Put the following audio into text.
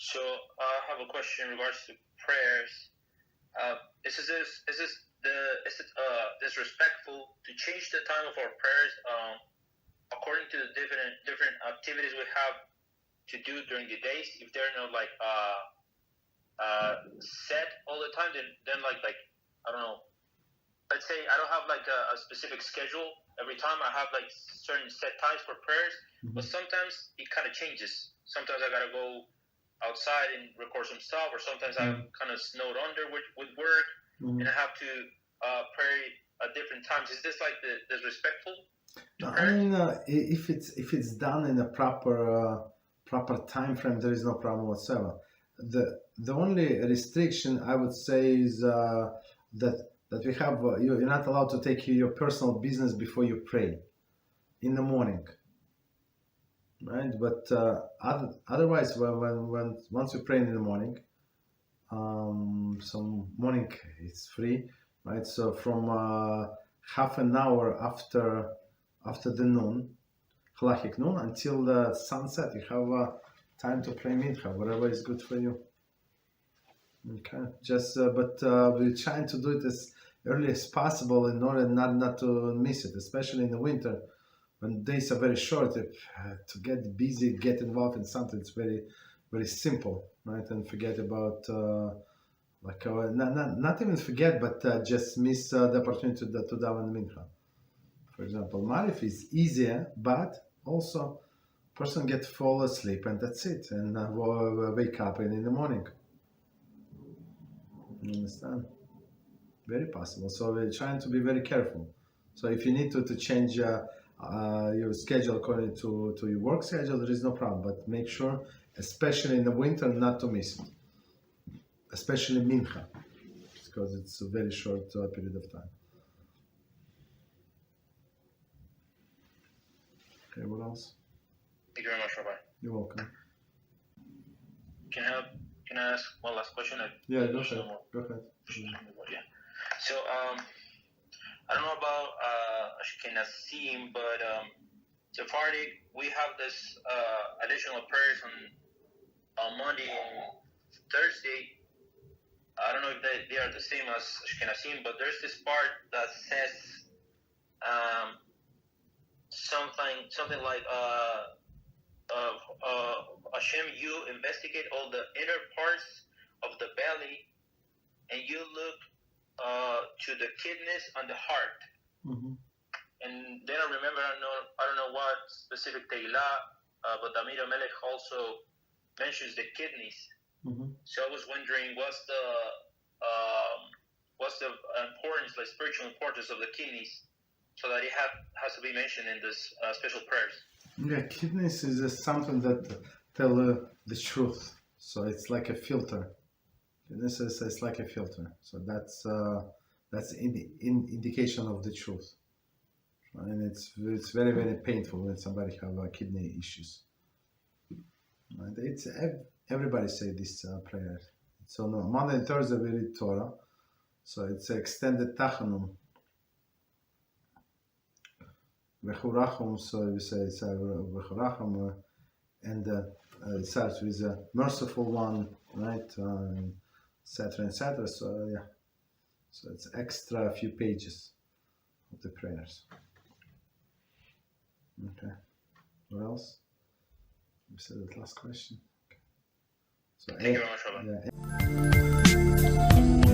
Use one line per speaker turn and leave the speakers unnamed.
So I have a question in regards to prayers. Is it disrespectful to change the time of our prayers according to the different activities we have to do during the days? If they're not like set all the time, then like I don't know. Let's say I don't have like a specific schedule every time. I have like certain set times for prayers, but sometimes it kind of changes. Sometimes I gotta go outside and record some stuff, or sometimes I'm kind of snowed under with work, and I have to pray at different times. Is this like disrespectful?
No, I mean, if it's done in a proper time frame, there is no problem whatsoever. The only restriction I would say is that we have you're not allowed to take your personal business before you pray in the morning, right? But otherwise, when once you pray in the morning, some morning it's free, right? So from half an hour after the noon, halachic noon, until the sunset, you have time to pray mincha, whatever is good for you. Okay, just but we're trying to do it as early as possible in order not to miss it, especially in the winter when days are very short. To get busy, get involved in something, it's very, very simple, right? And forget about not even forget, but just miss the opportunity to daven mincha. For example, Marif is easier, but also person get fall asleep and that's it, and wake up in the morning. You understand? Very possible. So we're trying to be very careful. So if you need to change your schedule according to your work schedule, there is no problem. But make sure, especially in the winter, not to miss it. Especially mincha, because it's a very short period of time. Okay, what else?
Thank you very much, Rabbi.
You're welcome.
Can I ask one last question?
Yeah, go ahead. Go ahead.
Yeah. So I don't know about Ashkenazim, but Sephardic, we have this additional prayers on Monday and Thursday. I don't know if they are the same as Ashkenazim, but there's this part that says something like Hashem, you investigate all the inner parts of the belly, and you look to the kidneys and the heart. And then I remember, I don't know what specific Tehillah, but David Melech also mentions the kidneys. So I was wondering, what's the importance, like spiritual importance of the kidneys, so that it has to be mentioned in this special prayers?
Yeah, kidneys is something that tell the truth. So it's like a filter. Kidneys is like a filter. So that's indication of the truth. And it's very, very painful when somebody have kidney issues. And it's everybody say this prayer. So no, Monday and Thursday we read Torah. So it's extended tachanum. Vechurachum, so we say it's Vechurachum, and it starts with a merciful one, right? Etc. So yeah, so it's extra few pages of the prayers. Okay, what else? We said that last question. Okay. So
thank you very much, Rabbi. Yeah.